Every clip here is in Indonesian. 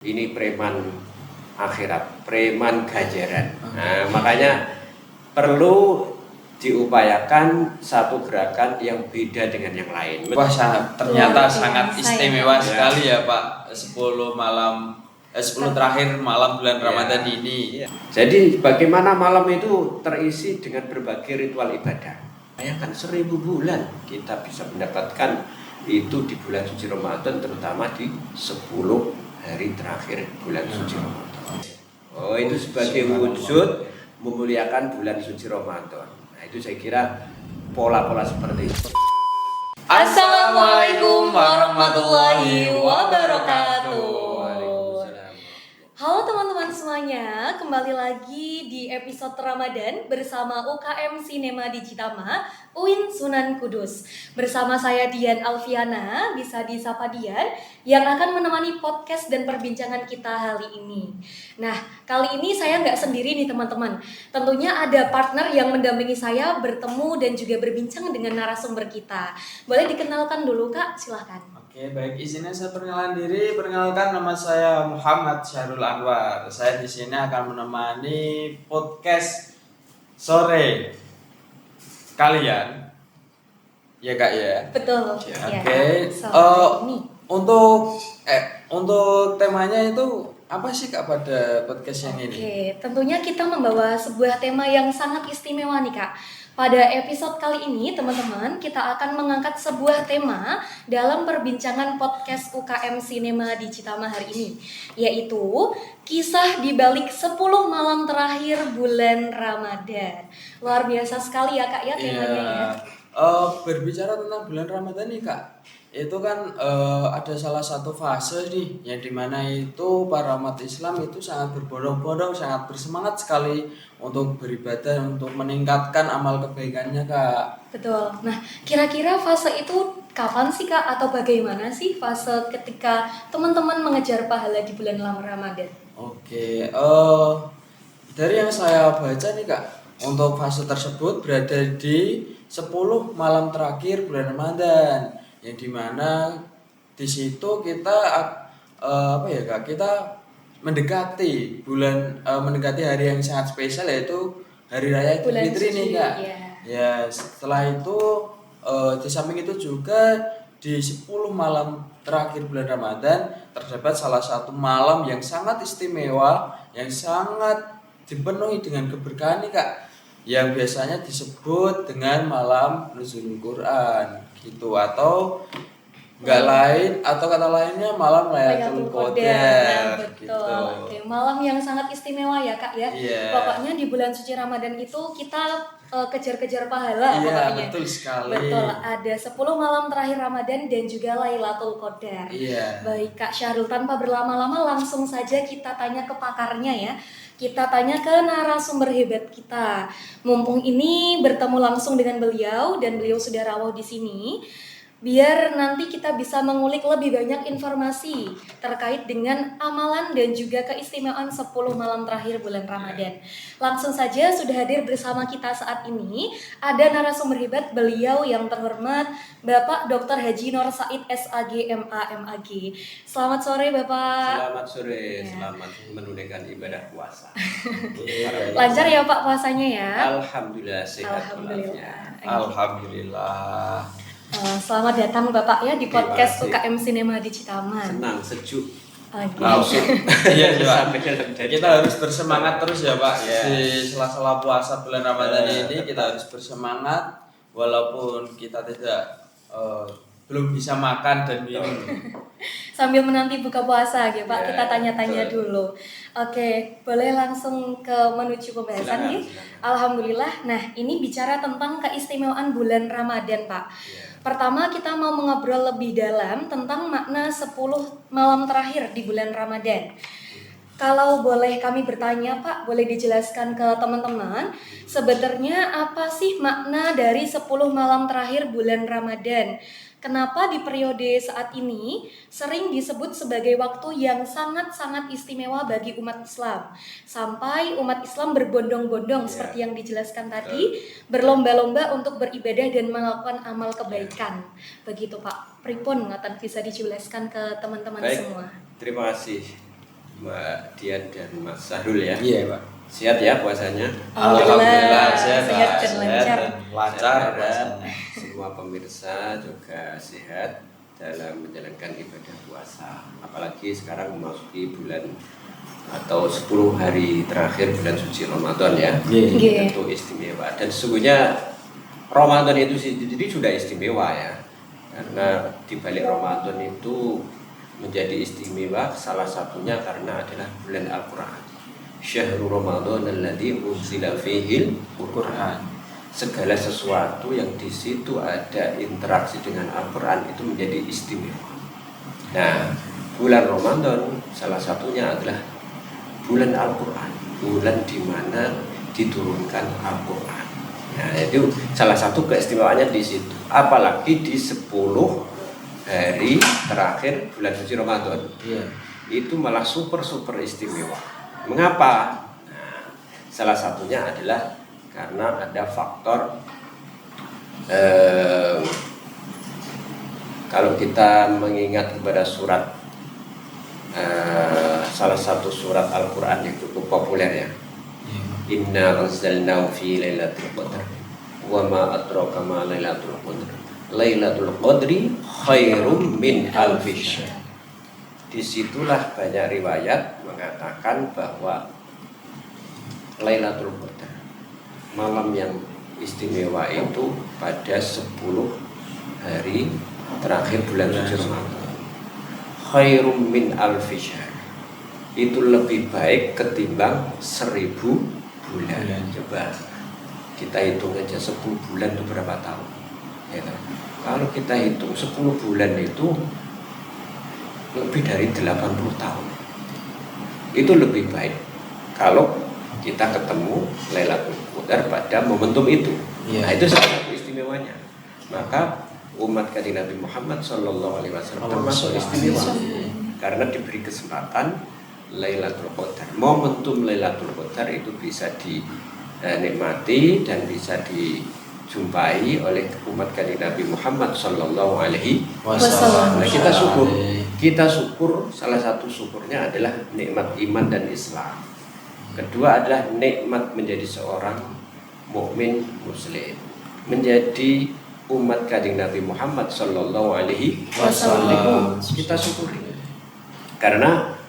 Ini preman akhirat, preman ganjaran. Nah, makanya perlu diupayakan satu gerakan yang beda dengan yang lain. Wah, ternyata sangat istimewa sekali ya Pak. 10 terakhir malam bulan Ramadan ini. Jadi bagaimana malam itu terisi dengan berbagai ritual ibadah. Bayangkan 1000 bulan kita bisa mendapatkan itu di bulan suci Ramadan, terutama di 10 hari terakhir bulan suci Ramadan. Oh, itu sebagai wujud memuliakan bulan suci Ramadan. Nah, itu saya kira pola-pola seperti itu. Assalamualaikum warahmatullahi wabarakatuh. Halo teman-teman semuanya, kembali lagi di episode Ramadan bersama UKM Sinema Digitama UIN Sunan Kudus. Bersama saya Dian Alfiana, bisa disapa Dian, yang akan menemani podcast dan perbincangan kita hari ini. Nah, kali ini saya nggak sendiri nih teman-teman. Tentunya ada partner yang mendampingi saya bertemu dan juga berbincang dengan narasumber kita. Boleh dikenalkan dulu Kak, silahkan. Oke, baik, izinnya saya perkenalan diri. Perkenalkan, nama saya Muhammad Syahrul Anwar. Saya di sini akan menemani podcast sore kalian. Ya Kak ya. Betul. Oke. Ini. Untuk temanya itu apa sih Kak pada podcast yang ini? Oke, tentunya kita membawa sebuah tema yang sangat istimewa nih Kak. Pada episode kali ini teman-teman, kita akan mengangkat sebuah tema dalam perbincangan podcast UKM Sinema Digitama hari ini, yaitu kisah di balik 10 malam terakhir bulan Ramadan. Luar biasa sekali ya Kak ya temanya ya. Berbicara tentang bulan Ramadan nih Kak, itu kan ada salah satu fase nih yang dimana itu para umat Islam itu sangat berbondong-bondong, sangat bersemangat sekali untuk beribadah, untuk meningkatkan amal kebaikannya Kak. Betul. Nah, kira-kira fase itu kapan sih Kak, atau bagaimana sih fase ketika teman-teman mengejar pahala di bulan Ramadan? Oke, dari yang saya baca nih Kak, untuk fase tersebut berada di 10 malam terakhir bulan Ramadan, yang dimana di situ kita kita mendekati mendekati hari yang sangat spesial, yaitu hari raya Idul Fitri nih Kak. Ya, setelah itu di samping itu juga di 10 malam terakhir bulan Ramadan terdapat salah satu malam yang sangat istimewa, yang sangat dipenuhi dengan keberkahan nih Kak, yang biasanya disebut dengan malam nuzulul Quran gitu, atau enggak lain, atau kata lainnya malam Lailatul Qadar betul. Gitu. Oke, malam yang sangat istimewa ya Kak ya. Yeah. Pokoknya di bulan suci Ramadan itu kita kejar-kejar pahala pokoknya. Betul sekali. Betul, ada 10 malam terakhir Ramadan dan juga Lailatul Qadar. Baik Kak Syahrul, tanpa berlama-lama langsung saja kita tanya ke pakarnya ya. Kita tanya ke narasumber hebat kita. Mumpung ini bertemu langsung dengan beliau dan beliau sudah rawuh di sini, biar nanti kita bisa mengulik lebih banyak informasi terkait dengan amalan dan juga keistimewaan 10 malam terakhir bulan Ramadan. Langsung saja sudah hadir bersama kita saat ini ada narasumber hebat, beliau yang terhormat Bapak Dr. Haji Nur Said SAG MA MAG. Selamat sore Bapak. Selamat sore, selamat menunaikan ibadah puasa. Lancar ya Pak puasanya ya? Alhamdulillah sehat. Alhamdulillah. Selamat datang Bapak ya di podcast UKM Sinema Digitama. Senang, sejuk. Iya Pak. Kita harus bersemangat terus ya Pak. Di sela-sela puasa bulan Ramadan ini kita harus bersemangat walaupun kita belum bisa makan dan minum. Sambil menanti buka puasa ya Pak, kita tanya-tanya dulu. Oke, boleh langsung ke menuju pembahasan nih. Alhamdulillah. Nah, ini bicara tentang keistimewaan bulan Ramadan Pak. Pertama kita mau mengobrol lebih dalam tentang makna 10 malam terakhir di bulan Ramadan. Kalau boleh kami bertanya Pak, boleh dijelaskan ke teman-teman, sebenarnya apa sih makna dari 10 malam terakhir bulan Ramadan? Kenapa di periode saat ini sering disebut sebagai waktu yang sangat-sangat istimewa bagi umat Islam? Sampai umat Islam berbondong-bondong seperti yang dijelaskan tadi, berlomba-lomba untuk beribadah dan melakukan amal kebaikan. Begitu Pak. Pripun ngoten bisa dijelaskan ke teman-teman semua? Terima kasih. Mbak Dian dan Mas Sahrul ya. Iya, Pak. Sehat ya puasanya. Alhamdulillah sehat, sehat Pak. dan lancar. dan lancar Saya harap puasanya. semua pemirsa juga sehat dalam menjalankan ibadah puasa. Apalagi sekarang memasuki bulan atau 10 hari terakhir bulan suci Ramadan ya. Iya. Tentu istimewa. Dan sesungguhnya Ramadan itu sendiri sudah istimewa ya. Karena di balik Ramadan itu menjadi istimewa salah satunya karena adalah bulan Al-Qur'an. Syahrul Ramadan alladzi unzila fihil Qur'an. Segala sesuatu yang di situ ada interaksi dengan Al-Qur'an itu menjadi istimewa. Nah, bulan Ramadan salah satunya adalah bulan Al-Qur'an, bulan di mana diturunkan Al-Qur'an. Nah, itu salah satu keistimewaannya di situ. Apalagi di 10 hari terakhir bulan suci Ramadan. Iya. Itu malah super istimewa. Mengapa? Nah, salah satunya adalah karena ada faktor kalau kita mengingat kepada surat salah satu surat Al-Quran yang cukup populer ya. Inna anzalnahu fi lailatul qadr wa ma adraka ma lailatul qadr. Lailatul qadri khairum min alfi syahr. Disitulah banyak riwayat mengatakan bahwa Lailatul Qadar, malam yang istimewa itu pada 10 hari terakhir bulan suci Ramadan. Khairum min alfi syahr. Itu lebih baik ketimbang 1000 bulan. Coba kita hitung aja 10 bulan itu berapa tahun. Ya, kalau kita hitung 10 bulan itu lebih dari 80 tahun. Itu lebih baik kalau kita ketemu Lailatul Qadar pada momentum itu. Nah, itu salah satu istimewanya. Maka umat kanjeng Nabi Muhammad SAW termasuk istimewa karena diberi kesempatan Lailatul Qadar. Momentum Lailatul Qadar itu bisa dinikmati dan bisa dijumpai oleh umat kanjeng Nabi Muhammad SAW. Nah, kita syukur, salah satu syukurnya adalah nikmat iman dan Islam. Kedua adalah nikmat menjadi seorang mukmin muslim, menjadi umat kanjeng Nabi Muhammad SAW. Kita syukuri karena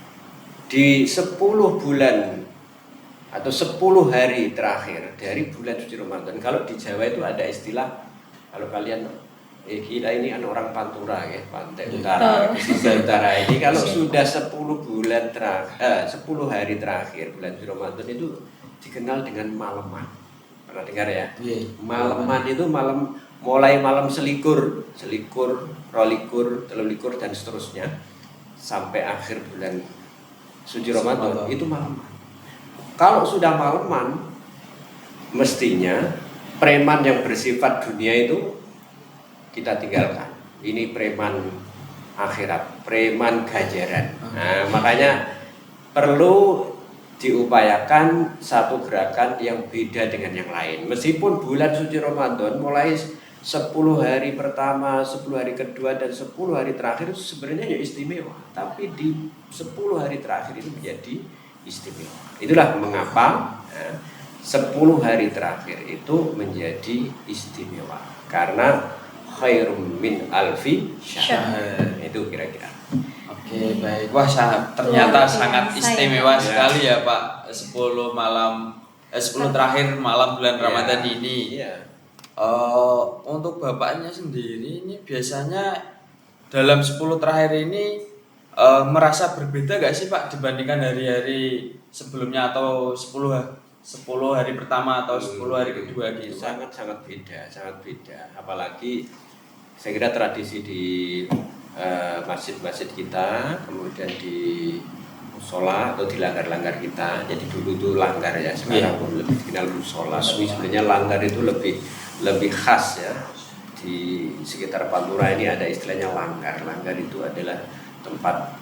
di 10 bulan atau 10 hari terakhir dari bulan suci Ramadan, kalau di Jawa itu ada istilah, kalau kalian kita ini kan orang Pantura ya, Pantai Utara, Pesisir Utara ini kalau sudah 10 bulan terakhir, 10 hari terakhir bulan suci Ramadan itu dikenal dengan maleman. Pernah dengar ya? Maleman itu mulai malam selikur, rolikur, telulikur dan seterusnya sampai akhir bulan suci Ramadan itu maleman. Kalau sudah maleman, mestinya preman yang bersifat dunia itu kita tinggalkan. Ini preman akhirat, preman ganjaran. Nah, makanya perlu diupayakan satu gerakan yang beda dengan yang lain. Meskipun bulan suci Ramadan mulai 10 hari pertama, 10 hari kedua dan 10 hari terakhir itu sebenarnya ya istimewa, tapi di 10 hari terakhir itu menjadi istimewa. Itulah mengapa 10 hari terakhir itu menjadi istimewa, karena khairum min alfi syahr. Itu kira-kira. Oke, baik. Wah, ternyata sangat istimewa sekali ya, Pak. 10 terakhir malam bulan Ramadan ini. Iya. Untuk Bapaknya sendiri ini biasanya dalam 10 terakhir ini merasa berbeda gak sih, Pak, dibandingkan hari-hari sebelumnya atau 10 hari pertama atau 10 hari kedua gitu? Sangat beda. Apalagi saya kira tradisi di masjid-masjid kita, kemudian di musola atau di langgar-langgar kita. Jadi dulu itu langgar ya, sekarang pun lebih dikenal musola. Tapi sebenarnya langgar itu lebih khas ya. Di sekitar Pantura ini ada istilahnya langgar. Langgar itu adalah tempat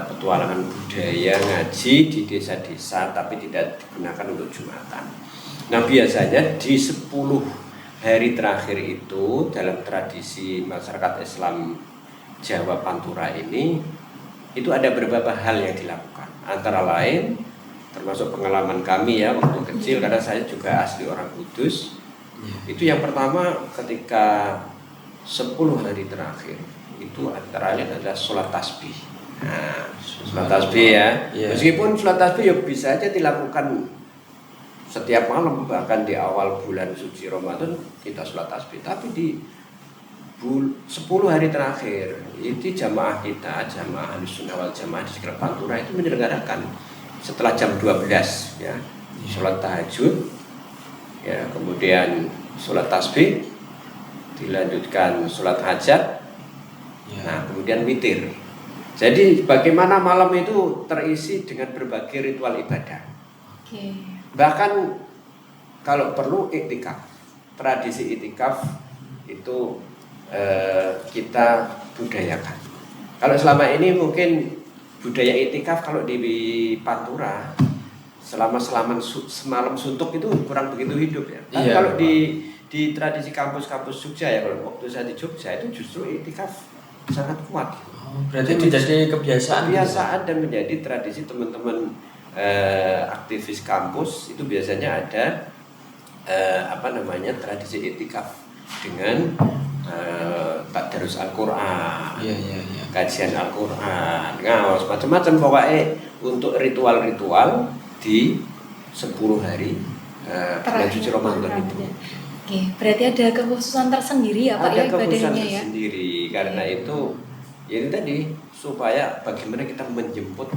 petualangan budaya ngaji di desa-desa, tapi tidak digunakan untuk Jumatan. Nah, biasanya di 10 hari terakhir itu dalam tradisi masyarakat Islam Jawa Pantura ini itu ada beberapa hal yang dilakukan. antara lain termasuk pengalaman kami ya waktu kecil, karena saya juga asli orang Kudus. Itu yang pertama ketika 10 hari terakhir itu antara lain adalah sholat tasbih. Nah, sholat tasbih ya. Meskipun sholat tasbih ya bisa aja dilakukan setiap malam, bahkan di awal bulan suci Ramadan kita sholat tasbih. Tapi di 10 hari terakhir itu jamaah kita, jamaah Ahlussunnah wal Jamaah di sekitar Pantura itu menyelenggarakan setelah jam 12 ya, sholat tahajud ya, kemudian sholat tasbih, dilanjutkan sholat hajat, nah kemudian witir. Jadi bagaimana malam itu terisi dengan berbagai ritual ibadah. Bahkan kalau perlu iktikaf, tradisi iktikaf itu kita budayakan. Kalau selama ini mungkin budaya iktikaf kalau di Pantura semalam suntuk itu kurang begitu hidup ya. Tapi kalau di tradisi kampus-kampus Jogja ya, kalau waktu saya di Jogja itu justru iktikaf sangat kuat. Berarti menjadi kebiasaan dan menjadi tradisi teman-teman aktivis kampus itu biasanya ada tradisi iktikaf dengan tadarus Al-Quran, kajian Al-Quran, ngawas macam-macam pokoknya untuk ritual-ritual di 10 hari bulan suci Ramadan itu. Oke, berarti ada kekhususan tersendiri ya Pak ya ibadahnya ya? Ada kekhususan tersendiri, karena itu ya itu tadi supaya bagaimana kita menjemput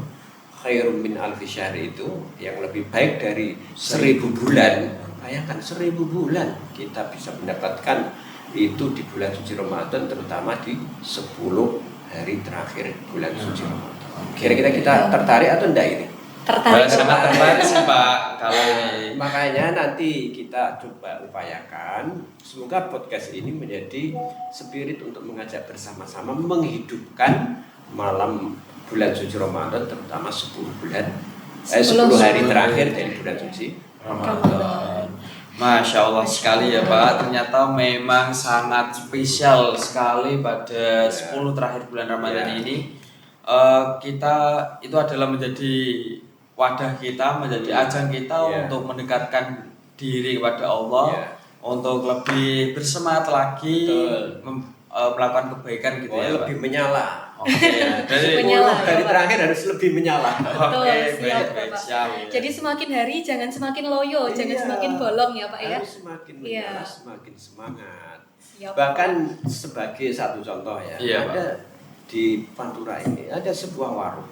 khairum min alfi syahr itu yang lebih baik dari 1000 bulan. Bayangkan 1000 bulan kita bisa mendapatkan itu di bulan suci Ramadan, terutama di 10 hari terakhir bulan suci Ramadan. Kira-kira kita tertarik atau enggak ini? Tertarik. Sangat tertarik sih Pak kalau ini. Makanya nanti kita coba upayakan, semoga podcast ini menjadi spirit untuk mengajak bersama-sama menghidupkan malam bulan suci Ramadan, terutama 10 hari terakhir dari bulan suci Ramadan. Masya Allah sekali ya Pak, ternyata memang sangat spesial sekali pada 10 terakhir bulan Ramadan ini. Kita itu adalah menjadi wadah kita, menjadi ajang kita untuk mendekatkan diri kepada Allah, untuk lebih bersemangat lagi melakukan kebaikan gitu ya Pak. Lebih menyala. Dari 10 hari terakhir harus lebih menyala. Siap. Jadi semakin hari jangan semakin loyo, jangan semakin bolong ya Pak ya. Harus semakin menyala, semakin semangat. Siap. Bahkan sebagai satu contoh ya, ada di Pantura ini ada sebuah warung.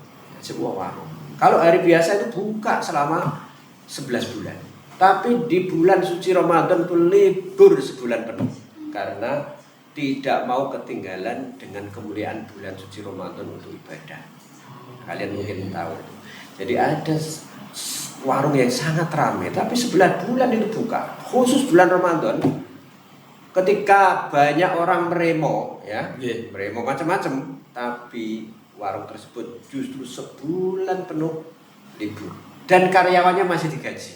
Kalau hari biasa itu buka selama 11 bulan. Tapi di bulan suci Ramadan itu libur sebulan penuh karena tidak mau ketinggalan dengan kemuliaan bulan suci Ramadan untuk ibadah. Kalian mungkin tahu itu. Jadi ada warung yang sangat ramai, tapi 11 bulan itu buka. Khusus bulan Ramadan, ketika banyak orang meremo, meremo macam-macam, tapi warung tersebut justru sebulan penuh libur dan karyawannya masih digaji.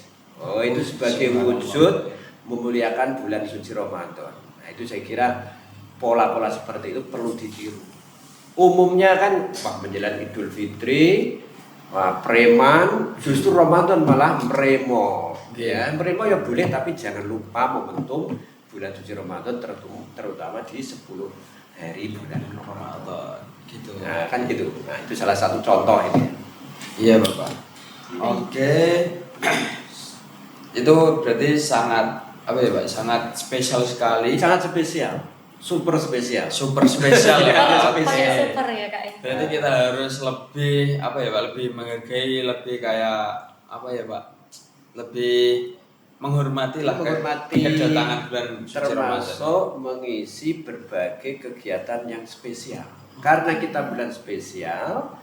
Itu sebagai wujud memuliakan bulan suci Ramadan. Nah, itu saya kira pola-pola seperti itu perlu ditiru. Umumnya kan menjelang Idul Fitri, preman, justru Ramadan malah meremo. Meremo ya boleh, tapi jangan lupa momentum bulan suci Ramadan, terutama di 10 hari bulan Ramadan. Gitu. Nah, kan gitu. Nah, itu salah satu contoh ini. Iya, Bapak. Oke. Itu berarti sangat sangat spesial sekali. Sangat spesial. Super spesial ya. Super ya Kak ya. Berarti kita harus lebih lebih menghargai, lebih kayak Pak? Lebih menghormati kedatangan bulan suci Ramadan. Termasuk mengisi berbagai kegiatan yang spesial. Karena kita bulan spesial,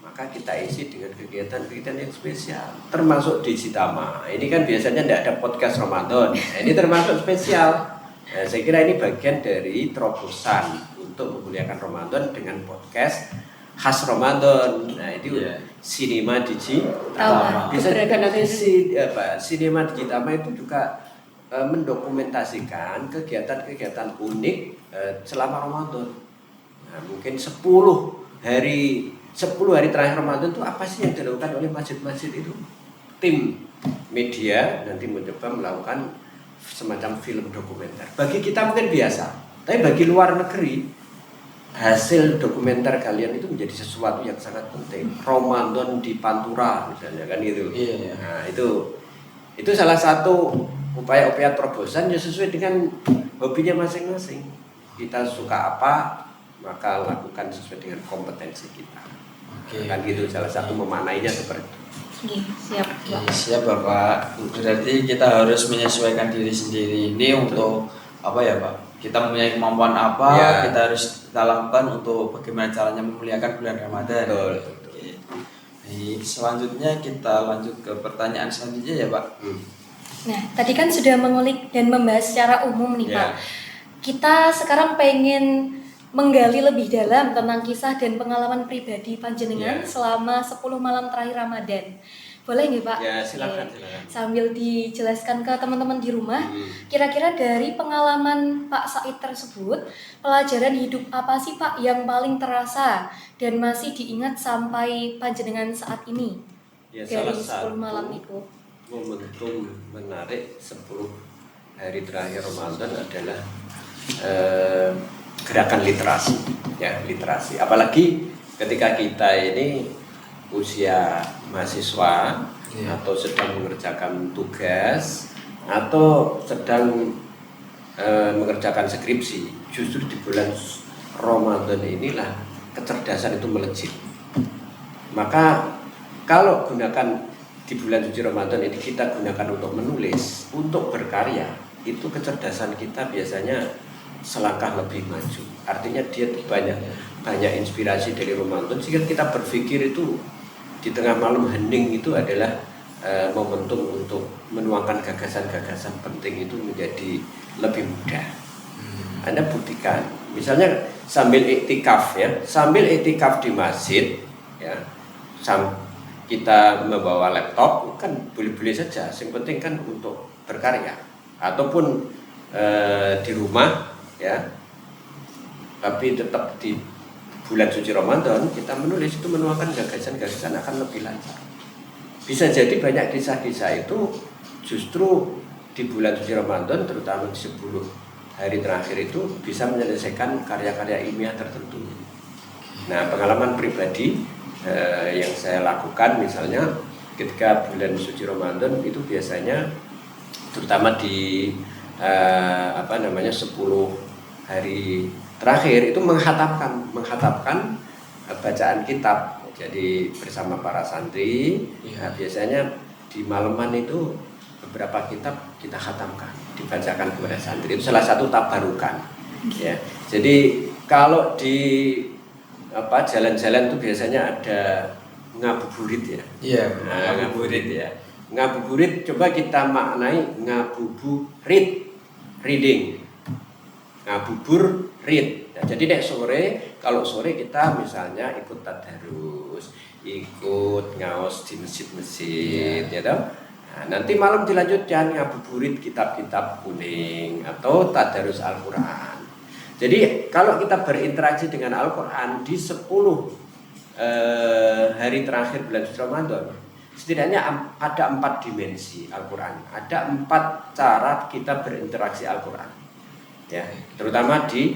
maka kita isi dengan kegiatan-kegiatan yang spesial. Termasuk di Citama. Ini kan biasanya tidak ada podcast Ramadan. Ini termasuk spesial. Nah, saya kira ini bagian dari terobosan untuk memuliakan Ramadan dengan podcast khas Ramadan. Nah, itu Sinema Digitama. Bisa juga nanti Sinema Digitama itu juga mendokumentasikan kegiatan-kegiatan unik selama Ramadan. Nah, mungkin 10 hari 10 hari terakhir Ramadan itu apa sih yang dilakukan oleh masjid-masjid itu? Tim media nanti mencoba melakukan semacam film dokumenter. Bagi kita mungkin biasa, tapi bagi luar negeri hasil dokumenter kalian itu menjadi sesuatu yang sangat penting. Ramadan di Pantura misalnya kan gitu. Iya. Nah, itu salah satu upaya-upaya terobosan yang sesuai dengan hobinya masing-masing. Kita suka apa, maka lakukan sesuai dengan kompetensi kita. Oke. Kan gitu, salah satu memaknainya seperti itu. Oke, siap. Oke, siap Bapak. Berarti kita harus menyesuaikan diri sendiri ini untuk apa ya Pak? Kita mempunyai kemampuan apa, Ya. kita harus kita lakukan untuk bagaimana caranya memuliakan bulan Ramadan. Betul. Oke. Baik, selanjutnya kita lanjut ke pertanyaan selanjutnya ya Pak. Nah, tadi kan sudah mengulik dan membahas secara umum nih Ya. Pak. Kita sekarang pengen menggali lebih dalam tentang kisah dan pengalaman pribadi panjenengan Ya. selama 10 malam terakhir Ramadan. Boleh nggak Pak? Ya, silakan, Oke. silakan. Sambil dijelaskan ke teman-teman di rumah, Hmm. kira-kira dari pengalaman Pak Said tersebut, pelajaran hidup apa sih Pak yang paling terasa dan masih diingat sampai panjenengan saat ini? Ya, Dari salah 10 malam satu itu. momentum menarik 10 hari terakhir Ramadan adalah gerakan literasi, ya literasi. Apalagi ketika kita ini usia mahasiswa Iya. atau sedang mengerjakan tugas atau sedang mengerjakan skripsi, justru di bulan Ramadan inilah kecerdasan itu melejit. Maka kalau gunakan di bulan suci Ramadan ini kita gunakan untuk menulis, untuk berkarya, itu kecerdasan kita biasanya selangkah lebih maju. Artinya dia banyak inspirasi dari Ramadan sehingga kita berpikir itu di tengah malam hening itu adalah momentum untuk menuangkan gagasan-gagasan penting itu menjadi lebih mudah. Anda buktikan, misalnya sambil iktikaf di masjid, ya, kita membawa laptop kan boleh-boleh saja, yang penting kan untuk berkarya ataupun di rumah, ya, tapi tetap di bulan suci Ramadan kita menulis itu menuangkan gagasan-gagasan akan lebih lancar. Bisa jadi banyak kisah-kisah itu justru di bulan suci Ramadan, terutama di 10 hari terakhir itu bisa menyelesaikan karya-karya ilmiah tertentu. Nah, pengalaman pribadi yang saya lakukan misalnya ketika bulan suci Ramadan itu biasanya terutama di 10 hari terakhir itu menghatapkan bacaan kitab. Jadi bersama para santri, nah, biasanya di malaman itu beberapa kitab kita khatamkan, dibacakan kepada santri. Itu salah satu tabarukan. Ya. Jadi kalau di jalan-jalan itu biasanya ada ngabuburit ya. Iya, Nah, ngabuburit ya. Ngabuburit coba kita maknai ngabuburit, reading. Ngabubur read. Nah, jadi nek sore, kalau sore kita misalnya ikut tadarus, ikut ngaos di masjid-masjid, ya toh. Nah, nanti malam dilanjutkan ngabuburit kitab-kitab kuning atau tadarus Al-Qur'an. Jadi kalau kita berinteraksi dengan Al-Qur'an di 10 hari terakhir bulan suci Ramadan, setidaknya ada 4 dimensi Al-Qur'an. Ada 4 cara kita berinteraksi Al-Qur'an. Ya, terutama di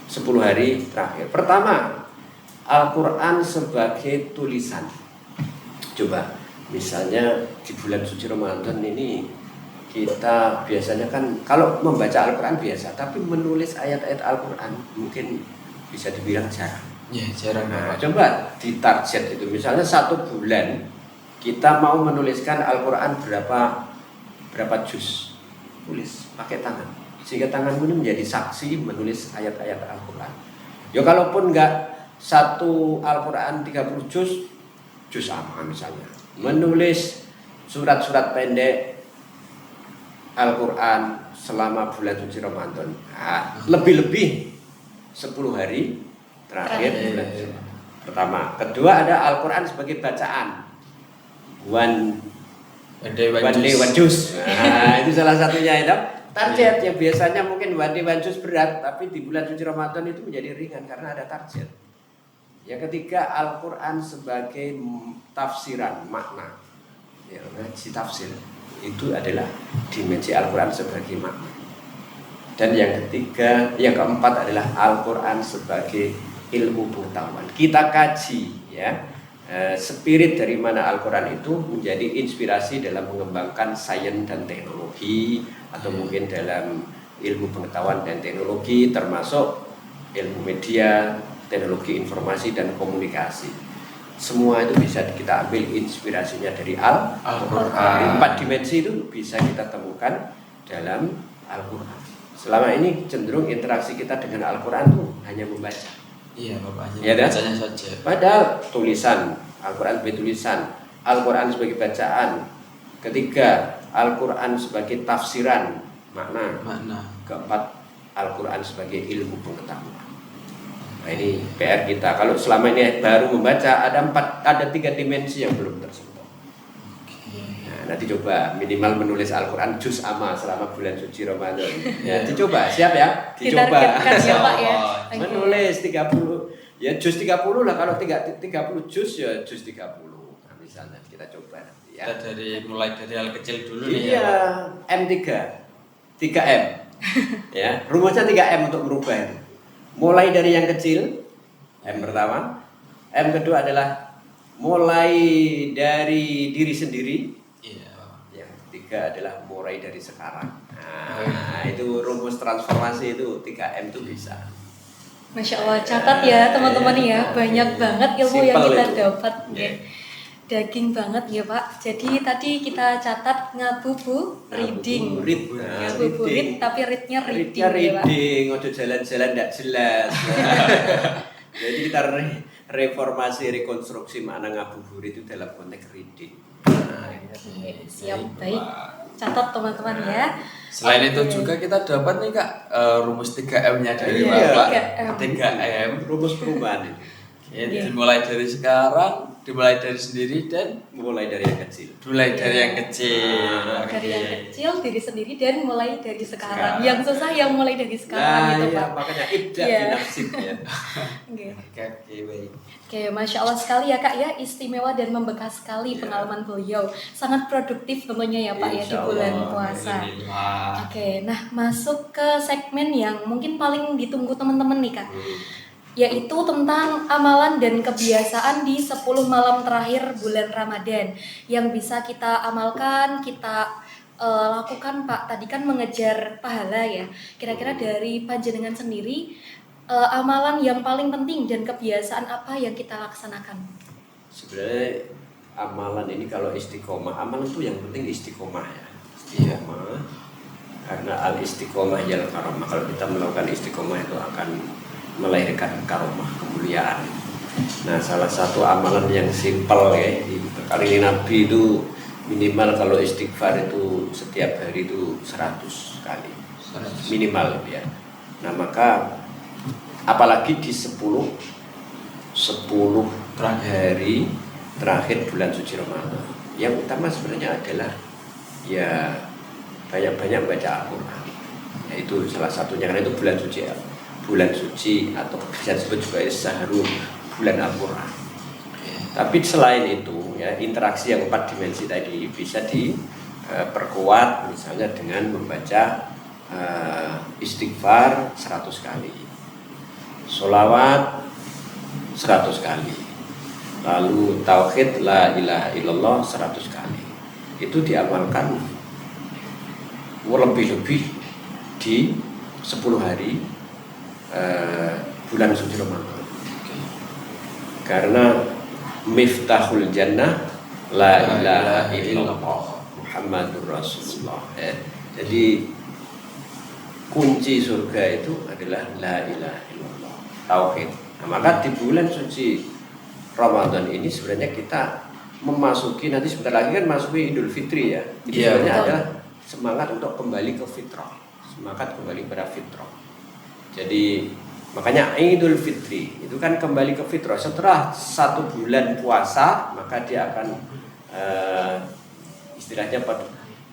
10 hari terakhir. Pertama, Al-Qur'an sebagai tulisan. Coba, misalnya di bulan suci Ramadan ini kita biasanya kan kalau membaca Al-Qur'an biasa, tapi menulis ayat-ayat Al-Qur'an mungkin bisa dibilang jarang. Ya, jarang. Nah, coba ditarget itu, misalnya 1 bulan kita mau menuliskan Al-Qur'an berapa juz, tulis pakai tangan, sehingga tanganmu ini menjadi saksi menulis ayat-ayat Al-Qur'an. Ya kalaupun enggak satu Al-Qur'an 30 juz amma misalnya, menulis surat-surat pendek Al-Qur'an selama bulan suci Ramadan. Nah, lebih-lebih 10 hari terakhir bulan suci. Pertama, kedua ada Al-Qur'an sebagai bacaan. One day one juz. Nah, itu salah satunya itu. Target yang biasanya mungkin one day one juz berat, tapi di bulan suci Ramadan itu menjadi ringan karena ada target. Yang ketiga, Al-Quran sebagai tafsiran makna. Ya, ngaji tafsir itu adalah dimensi Al-Quran sebagai makna. Dan yang ketiga, yang keempat adalah Al-Quran sebagai ilmu pengetahuan. Kita kaji ya, spirit dari mana Al-Quran itu menjadi inspirasi dalam mengembangkan sains dan teknologi, atau mungkin dalam ilmu pengetahuan dan teknologi, termasuk ilmu media, teknologi informasi dan komunikasi. Semua itu bisa kita ambil inspirasinya dari Al-Quran. 4 dimensi itu bisa kita temukan dalam Al-Quran. Selama ini cenderung interaksi kita dengan Al-Quran itu hanya membaca. Iya, Bapak, hanya Ya, bacanya saja. Padahal tulisan, Al-Quran sebagai tulisan, Al-Quran sebagai bacaan. Ketiga, Al-Quran sebagai tafsiran makna. Keempat, Al-Quran sebagai ilmu pengetahuan. Nah, ini PR kita. Kalau selama ini baru membaca, ada 3 dimensi yang belum tersentuh. Nah, nanti coba minimal menulis Al-Quran juz amma selama bulan suci Ramadan. Ya, dicoba, siap ya? Dicoba. Ditargetkan ya Pak ya. Menulis 30, ya juz 30 lah. Kalau 30 juz ya juz 30. Nah, misalnya kita coba nanti ya. Kita mulai dari hal kecil dulu nih Iya, ya. M3 3M. Ya, rumusnya 3M untuk merubah itu. Mulai dari yang kecil, M pertama. M kedua adalah mulai dari diri sendiri. Iya. Yang ketiga adalah mulai dari sekarang. Nah, itu rumus transformasi itu 3M itu bisa. Masya Allah, catat ya teman-teman ya, banyak banget ilmu yang Simple kita itu. dapat. Yeah. Daging banget ya Pak. Jadi tadi kita catat ngabubu reading. Ngabuburit tapi readnya reading ya Pak. Reading, ojo jalan-jalan tidak jelas. Jadi kita reformasi, rekonstruksi makna ngabuburit itu dalam konteks reading. Oke, siap, baik. Catat teman-teman ya. Selain itu Oke. juga kita dapat nih Kak, rumus 3M-nya dari Iya. Bapak. 3M. 3M. Rumus perubahan itu. Iya. Dimulai dari sekarang, dimulai dari sendiri, dan Mulai dari yang kecil. mulai dari yang kecil. Dari yang Oke. kecil, diri sendiri, dan mulai dari sekarang. Sekarang. Yang susah yang mulai dari sekarang gitu iya, Pak. makanya ibda Iya. binafsik ya. Oke. Oke, baik. Oke, Masya Allah sekali ya Kak ya, istimewa dan membekas sekali Ya. pengalaman beliau. Sangat produktif tentunya ya Pak ya di Insya bulan Allah. puasa. Alhamdulillah. Oke, nah masuk ke segmen yang mungkin paling ditunggu teman-teman nih Kak, yaitu tentang amalan dan kebiasaan di 10 malam terakhir bulan Ramadan yang bisa kita amalkan, kita lakukan Pak. Tadi kan mengejar pahala ya. Kira-kira dari panjenengan sendiri, amalan yang paling penting dan kebiasaan apa yang kita laksanakan? Sebenarnya amalan ini kalau istiqomah, amalan itu yang penting istiqomah ya. Istiqomah. Karena al istiqomah yal karomah. Kalau kita melakukan istiqomah itu akan melahirkan karomah, kemuliaan. Nah, salah satu amalan yang simpel ya, kali ini Nabi itu minimal kalau istighfar itu setiap hari itu 100 kali. Minimal ya. Nah, maka apalagi di 10 hari terakhir bulan suci Ramadan. Yang utama sebenarnya adalah ya banyak-banyak baca Al-Quran. Yaitu salah satunya, karena itu bulan suci atau bisa disebut juga syahrul, bulan Al-Quran. Tapi selain itu ya, interaksi yang 4 dimensi tadi bisa diperkuat misalnya dengan membaca istighfar 100 kali, sholawat 100 kali, lalu tauhid la ilaha illallah 100 kali. Itu diamalkan lebih-lebih di 10 hari bulan suci Ramadan. Karena miftahul jannah la ilaha illallah Muhammadur Rasulullah. Jadi kunci surga itu adalah la ilaha illallah, tauhid. Nah, maka di bulan suci Ramadan ini sebenarnya kita memasuki, nanti sebentar lagi kan masuki Idul Fitri ya. Jadi Iya, sebenarnya betul. adalah semangat untuk kembali ke fitrah, semangat kembali pada fitrah. Jadi makanya Idul Fitri itu kan kembali ke fitrah. Setelah 1 bulan puasa, maka dia akan istilahnya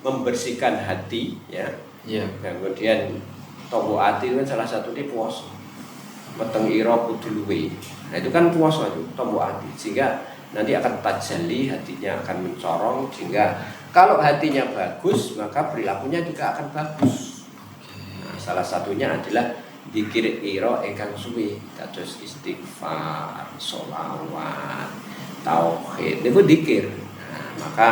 membersihkan hati ya. Iya. Kemudian tobo hati itu kan salah satu di puasa. weteng ira kudu luwe. Nah itu kan puasa itu tombok hati, sehingga nanti akan tajalli, hatinya akan mencorong, sehingga kalau hatinya bagus maka perilakunya juga akan bagus. Nah, salah satunya adalah zikir ira ingkang suwi, kados istighfar, sholawat, tauhid niku zikir. Nah, maka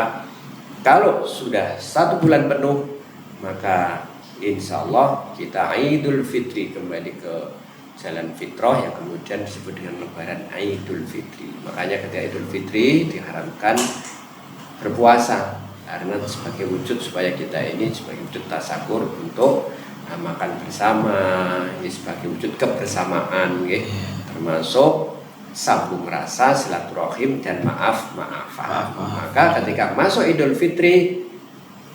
kalau sudah 1 bulan penuh maka insya Allah kita Idul Fitri, kembali ke jalan fitrah yang kemudian disebut dengan lebaran Idul Fitri. Makanya ketika Idul Fitri diharamkan berpuasa, karena sebagai wujud supaya kita ini sebagai wujud tasakur untuk makan bersama, ini sebagai wujud kebersamaan, termasuk sambung rasa, silaturahim, dan maaf-maafan. Maka ketika masuk Idul Fitri,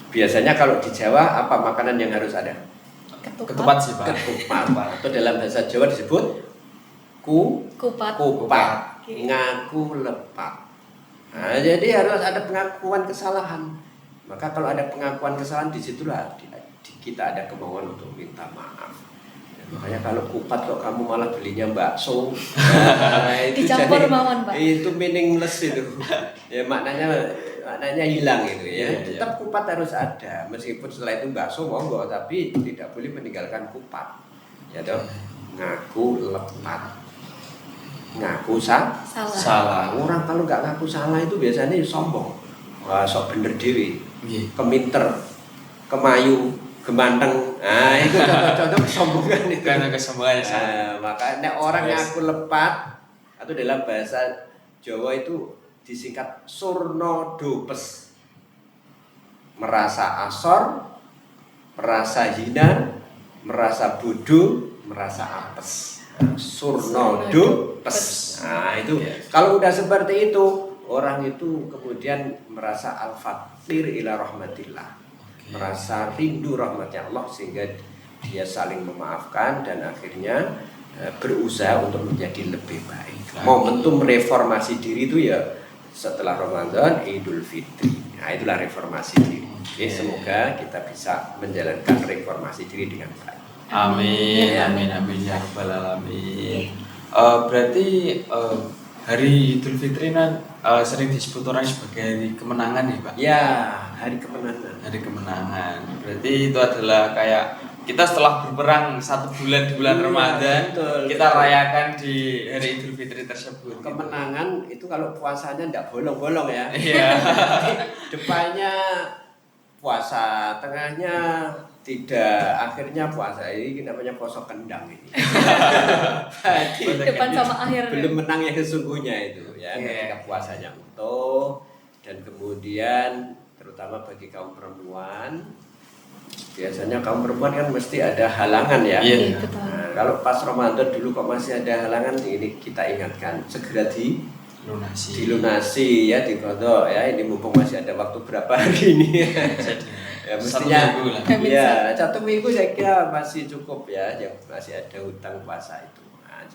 biasanya kalau di Jawa apa makanan yang harus ada? Ketupat sih Pak. Ketupat. Atau dalam bahasa Jawa disebut kupat. Ngaku lepat. Nah, jadi harus ada pengakuan kesalahan. Maka kalau ada pengakuan kesalahan, disitulah kita ada kemauan untuk minta maaf. Makanya kalau kupat kok kamu malah belinya bakso, itu dicampur mawon Pak. Itu meaningless itu. Ya maknanya hilang itu ya. Tetap kupat harus ada, meskipun setelah itu bakso monggo, tapi tidak boleh meninggalkan kupat. Ya toh, ngaku lepat, ngaku salah. Orang kalau nggak ngaku salah itu biasanya sombong, wah sok bener dewi, keminter, kemayu, gemanteng. Nah itu contoh-contoh kesombongan itu. Karena kesombongannya makanya orang ngaku lepat, atau dalam bahasa Jawa itu disingkat surno dopes, merasa asor, merasa hina, merasa bodoh, merasa apes. Surno dopes. Nah itu kalau udah seperti itu, orang itu kemudian merasa al-fakir ila rahmatillah, merasa rindu rahmatnya Allah, sehingga dia saling memaafkan dan akhirnya berusaha untuk menjadi lebih baik. Momentum reformasi diri itu ya setelah Ramadan, Idul Fitri. Nah itulah reformasi diri. Oke, semoga kita bisa menjalankan reformasi diri dengan baik. Amin, amin, amin ya rabbal alamin. Berarti hari Idul Fitri sering disebut orang sebagai hari kemenangan ya Pak? Ya, hari kemenangan. Hari kemenangan. Berarti itu adalah kayak kita setelah berperang 1 bulan di bulan Ramadan, kita rayakan di hari Idul Fitri tersebut. Kemenangan itu kalau puasanya tidak bolong-bolong ya. Iya. Depannya puasa, tengahnya tidak, akhirnya puasa. Ini namanya puasa kendang ini. Depan sama akhir. Belum menang yang sesungguhnya itu ya. Ketika puasanya utuh, dan kemudian terutama bagi kaum perempuan, biasanya kaum perempuan kan mesti ada halangan ya. Iya. Nah, kalau pas Ramadan dulu kok masih ada halangan, ini kita ingatkan segera dilunasi ya, dikodok ya. Ini mumpung masih ada waktu berapa hari ini ya, mestinya 1 minggu lah. Ya 1 minggu saya kira masih cukup ya, yang masih ada hutang puasa itu. Nah,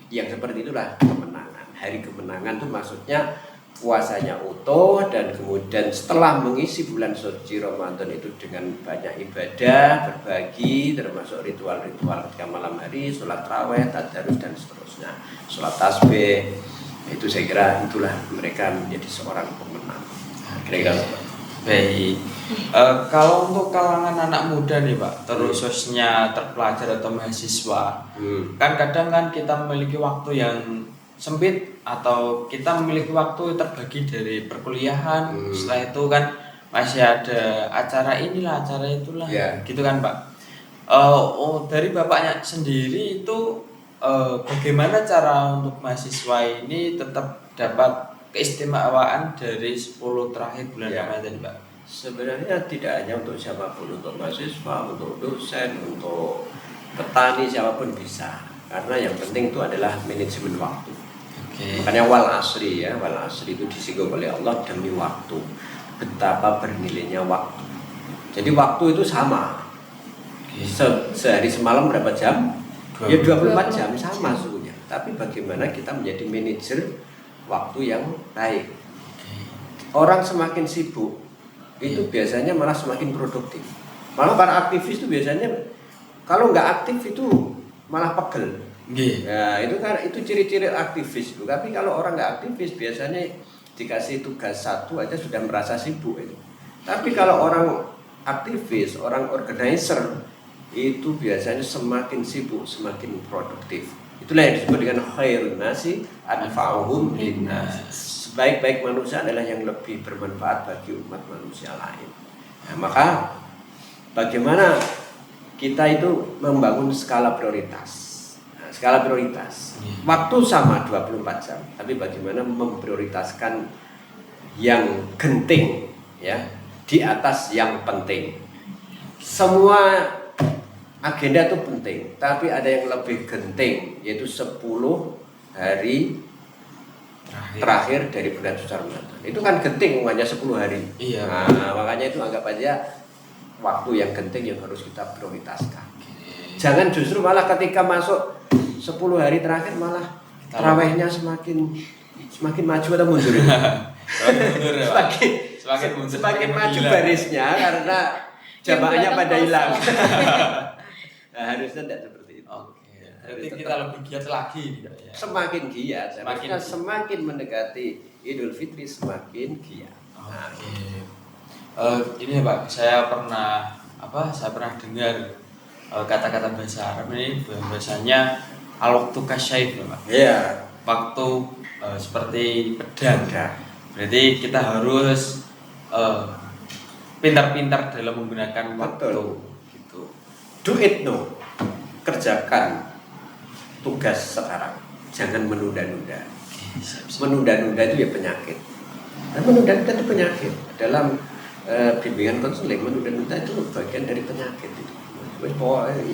yang seperti itulah kemenangan. Hari kemenangan itu maksudnya puasanya utuh, dan kemudian setelah mengisi bulan suci Ramadan itu dengan banyak ibadah, berbagi, termasuk ritual-ritual ketika malam hari, sholat tarawih, tadarus, dan seterusnya, sholat tasbih. Itu saya kira itulah mereka menjadi seorang pemenang. Kira-kira baik. Kalau untuk kalangan anak muda nih Pak, terkhususnya terpelajar atau mahasiswa, kan kadang kan kita memiliki waktu yang sempit, atau kita memiliki waktu terbagi dari perkuliahan, setelah itu kan masih ada acara inilah, acara itulah, gitu kan Pak. Dari Bapaknya sendiri itu bagaimana cara untuk mahasiswa ini tetap dapat keistimewaan dari 10 terakhir bulan Ramadan Pak? Sebenarnya tidak hanya untuk siapapun, untuk mahasiswa, untuk dosen, untuk petani, siapapun bisa. Karena yang penting itu adalah manajemen waktu. Makanya wal asri ya, wal asri itu disinggung oleh Allah, demi waktu. Betapa bernilainya waktu. Jadi waktu itu sama. Sehari semalam berapa jam? Ya 24 jam sama suhunya. Tapi bagaimana kita menjadi manajer waktu yang baik. Orang semakin sibuk itu biasanya malah semakin produktif. Malah para aktivis itu biasanya kalau nggak aktif itu malah pegel. Nggih. Ya, itu ciri-ciri aktivis itu. Tapi kalau orang nggak aktivis biasanya dikasih tugas satu aja sudah merasa sibuk itu. Tapi kalau orang aktivis, orang organizer itu biasanya semakin sibuk, semakin produktif. Itulah yang disebut dengan khairun nasi anfa'uhum linnas. Sebaik-baik manusia adalah yang lebih bermanfaat bagi umat manusia lain. Nah, maka bagaimana kita itu membangun skala prioritas. Skala prioritas. Waktu sama 24 jam, tapi bagaimana memprioritaskan yang genting ya di atas yang penting. Semua agenda itu penting, tapi ada yang lebih genting yaitu 10 hari terakhir dari bulan suci Ramadan. Itu kan genting hanya 10 hari. Iya. Nah, makanya itu anggap aja waktu yang genting yang harus kita prioritaskan. Jangan justru malah ketika masuk 10 hari terakhir malah tarawehnya semakin maju atau mundur. Semakin maju barisnya karena jamaahnya pada hilang. Nah, harusnya tidak seperti itu. Oke. Jadi kita lebih giat lagi gitu ya. Semakin giat, semakin mendekati Idul Fitri semakin giat. Oke. Ini Pak, saya pernah dengar kata-kata bahasa Arab ini bahasanya al-waqtu kasyaif ya Pak. Iya. Waktu seperti pedang. Berarti kita harus pintar-pintar dalam menggunakan waktu. Gitu. Do it now. Kerjakan tugas sekarang. Jangan menunda-nunda. Menunda-nunda itu ya penyakit. Dan menunda-nunda itu penyakit. Dalam bimbingan konseling, menunda-nunda itu bagian dari penyakit itu.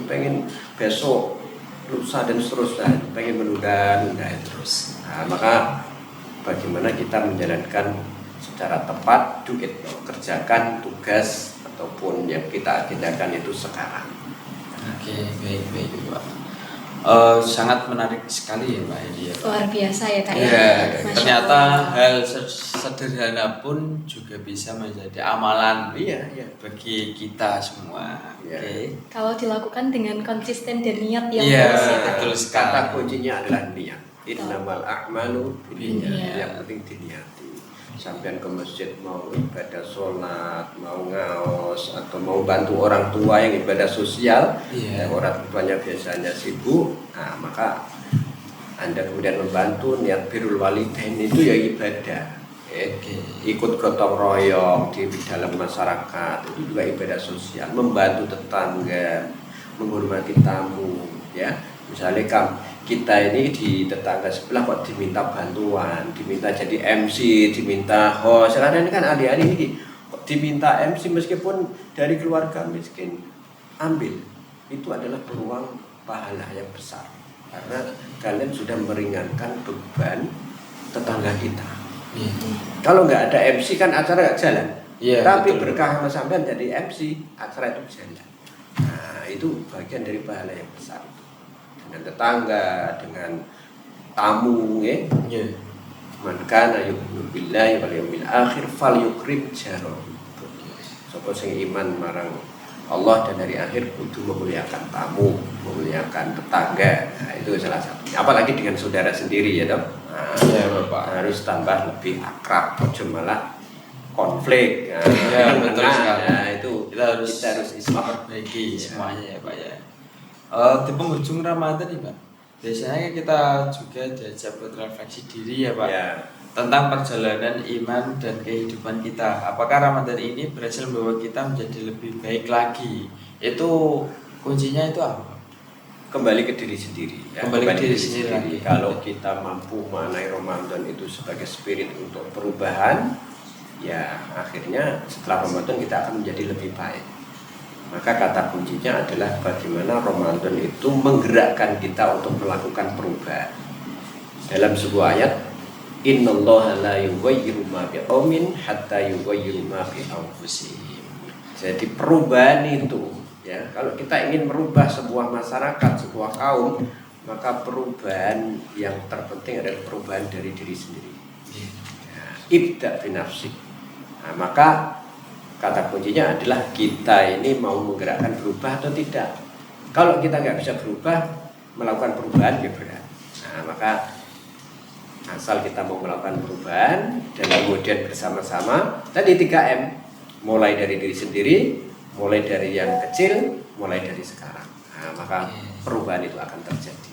Pengen besok, lusa dan seterusnya, pengen menunda-nunda terus. Nah, maka bagaimana kita menjalankan secara tepat, do it now. Kerjakan tugas ataupun yang kita agendakan itu sekarang. Oke, baik Pak. Sangat menarik sekali ya Pak ini ya. Luar biasa ya Kak ya. Ya, ternyata hal sederhana pun juga bisa menjadi amalan bagi kita semua. Oke. Kalau dilakukan dengan konsisten dan niat yang Iya, tulus ya Kak. betul sekali. Kata kuncinya adalah niat. Innamal a'malu binniyat. Yang penting diniati. Sampai ke masjid mau ibadah sholat, mau ngaos atau mau bantu orang tua yang ibadah sosial, orang tuanya biasanya sibuk, nah maka Anda kemudian membantu niat birrul walidain itu ya ibadah. Ikut gotong royong di dalam masyarakat itu juga ibadah sosial, membantu tetangga, menghormati tamu, ya. Misalnya kita ini di tetangga sebelah kok diminta bantuan, diminta jadi MC, diminta host. Sekarang ini kan ahli-ahli ini kok diminta MC meskipun dari keluarga miskin, ambil. Itu adalah peluang pahala yang besar. Karena kalian sudah meringankan beban tetangga kita. Kalau nggak ada MC kan acara nggak jalan. Tapi berkah sama sampean jadi MC, acara itu jalan. Nah, itu bagian dari pahala yang besar. Dengan tetangga, dengan tamu, ya. Man kana yu'minu billahi wal yawmil akhir falyukrim jarahu. Sapa sing iman marang Allah dan hari akhir kudu memuliakan tamu, memuliakan tetangga. Nah, itu salah satunya. Apalagi dengan saudara sendiri ya, toh. Nah, Bapak harus tambah lebih akrab, ojo malah konflik. Nah, betul sekali. Nah, itu kita harus memperbaiki semuanya ya Pak ya. Di penghujung Ramadan nih Pak, biasanya kita juga diajak buat refleksi diri ya Pak, tentang perjalanan iman dan kehidupan kita. Apakah Ramadan ini berhasil membawa kita menjadi lebih baik lagi? Itu kuncinya itu apa? Kembali ke diri sendiri. Ya. Kembali ke diri sendiri. Kalau kita mampu memaknai Ramadan itu sebagai spirit untuk perubahan, ya akhirnya setelah Ramadan kita akan menjadi lebih baik. Maka kata kuncinya adalah bagaimana Ramadan itu menggerakkan kita untuk melakukan perubahan. Dalam sebuah ayat, innallaha la yughayyiru ma biqaumin hatta yughayyiru ma bi anfusihim. Jadi perubahan itu, ya, kalau kita ingin merubah sebuah masyarakat, sebuah kaum, maka perubahan yang terpenting adalah perubahan dari diri sendiri. Ibda binafsik. Nah, maka kata kuncinya adalah kita ini mau menggerakkan berubah atau tidak. Kalau kita nggak bisa berubah, melakukan perubahan ya berat. Nah, maka asal kita mau melakukan perubahan dan kemudian bersama-sama tadi 3M, mulai dari diri sendiri, mulai dari yang kecil, mulai dari sekarang. Nah, maka perubahan itu akan terjadi.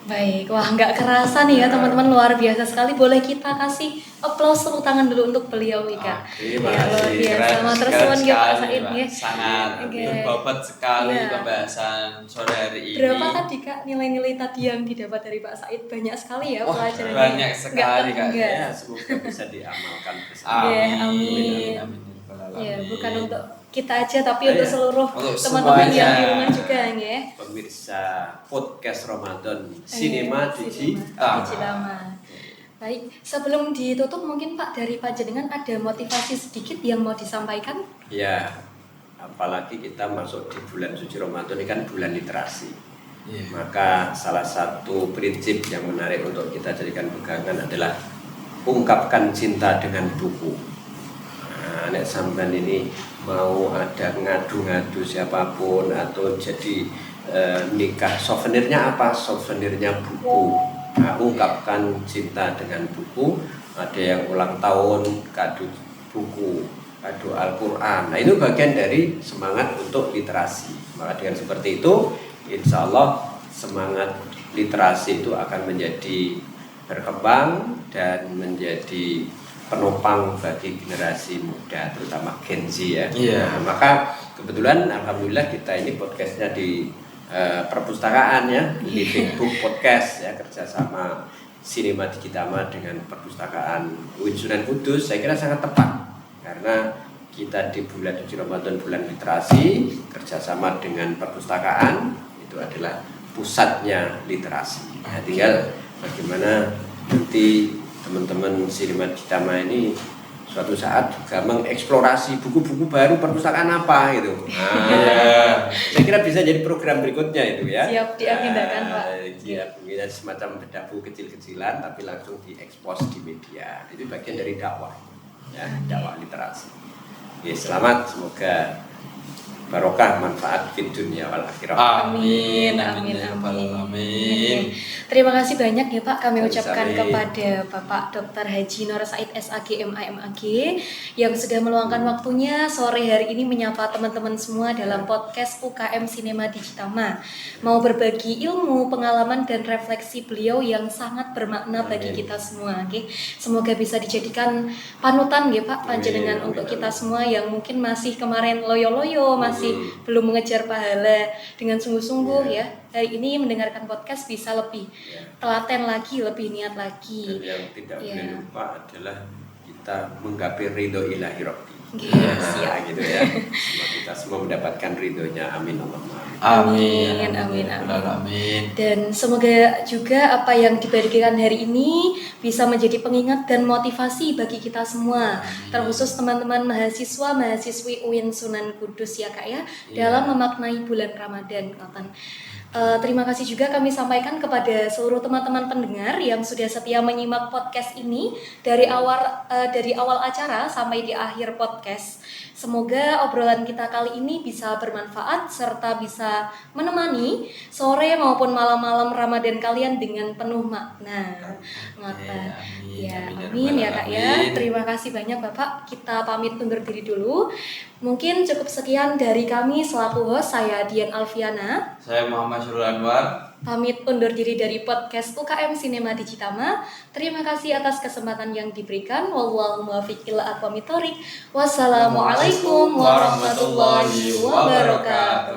Baik, wah nggak kerasa nih ya teman-teman, luar biasa sekali. Boleh kita kasih applause tepuk tangan dulu untuk beliau nih Kak. Terima Ya, luar kasih. biasa. Keren Sama terus sekali, suwun nggih Pak sekali, Said Pak. nggih. Sangat Oke. berbobot sekali Iya. pembahasan sore hari ini. Berapa tadi Kak nilai-nilai tadi yang didapat dari Pak Said? Banyak sekali ya Wah, pelajarannya. banyak sekali, Kak. Enggak. Ya, semoga bisa diamalkan bersama. Oke, Amin. amin. Amin. Ya, Amin. bukan untuk kita aja tapi Iya. untuk seluruh Untuk teman-teman yang semuanya. di rumah juga ya. Pemirsa podcast Ramadan Sinema Digitama. Digitama. Baik, sebelum ditutup mungkin Pak dari Panjenengan ada motivasi sedikit yang mau disampaikan? Ya, apalagi kita masuk di bulan suci Ramadan ini kan bulan literasi. Iya. Maka salah satu prinsip yang menarik untuk kita jadikan pegangan adalah ungkapkan cinta dengan buku. Nah, nek sampean ini mau ada ngadu-ngadu siapapun atau jadi nikah, souvenirnya apa? Souvenirnya buku. Nah, ungkapkan cinta dengan buku. Ada yang ulang tahun kado buku, kado Al-Quran. Nah, itu bagian dari semangat untuk literasi. Maka dengan seperti itu, insya Allah semangat literasi itu akan menjadi berkembang dan menjadi penopang bagi generasi muda, terutama Gen Z ya. Iya. Nah, maka kebetulan alhamdulillah kita ini podcastnya di perpustakaan ya, Living Book Podcast ya, kerjasama Sinema Digitama dengan perpustakaan UIN Sunan Kudus. Saya kira sangat tepat karena kita di bulan suci Ramadan, bulan literasi, kerjasama dengan perpustakaan itu adalah pusatnya literasi. Nah, tinggal bagaimana nanti teman-teman Sinema Digitama ini suatu saat juga mengeksplorasi buku-buku baru perpustakaan apa gitu. Nah, saya kira bisa jadi program berikutnya itu ya. Siap diagendakan, Pak. Iya, mungkin semacam bedah buku kecil-kecilan tapi langsung diekspos di media. Itu bagian dari dakwah, ya, dakwah literasi. Ya, selamat, semoga barokah manfaat di dunia wal akhirah. Amin, Amin. Ya Rabbal Alamin. Terima kasih banyak ya Pak kami ucapkan Sami-sami. kepada Bapak Dr. Haji Nur Said SAG MAG yang sudah meluangkan waktunya sore hari ini menyapa teman-teman semua dalam podcast UKM Sinema Digitama. Mau berbagi ilmu, pengalaman dan refleksi beliau yang sangat bermakna bagi Amin. kita semua. Oke. Semoga bisa dijadikan panutan ya Pak panjenengan Amin, untuk amin, kita amin. semua yang mungkin masih kemarin loyo-loyo, masih belum mengejar pahala dengan sungguh-sungguh ya. Hari ini mendengarkan podcast bisa lebih Ya. telaten lagi, lebih niat Dan lagi. yang tidak Iya. boleh lupa adalah kita menggapai ridho ilahi Rabbi. Iya, siap. Gitu ya. Semoga kita semua mendapatkan ridhonya. Amin Allahumma amin. Amin, amin, Ya Rabbal Alamin. Dan semoga juga apa yang dibagikan hari ini bisa menjadi pengingat dan motivasi bagi kita semua, terkhusus teman-teman mahasiswa mahasiswi UIN Sunan Kudus ya Kak ya, dalam memaknai bulan Ramadan. Terima kasih juga kami sampaikan kepada seluruh teman-teman pendengar yang sudah setia menyimak podcast ini dari awal acara sampai di akhir podcast. Semoga obrolan kita kali ini bisa bermanfaat serta bisa menemani sore maupun malam-malam Ramadan kalian dengan penuh makna. Ngoten. Ya, amin ya Kak ya. Terima kasih banyak Bapak. Kita pamit undur diri dulu. Mungkin cukup sekian dari kami selaku host, saya Dian Alfiana. Saya Muhammad Syarul Anwar. Pamit undur diri dari podcast UKM Sinema Digitama. Terima kasih atas kesempatan yang diberikan. Wallahu muwaffiq ila aqwamit thoriq. Wassalamualaikum warahmatullahi wabarakatuh.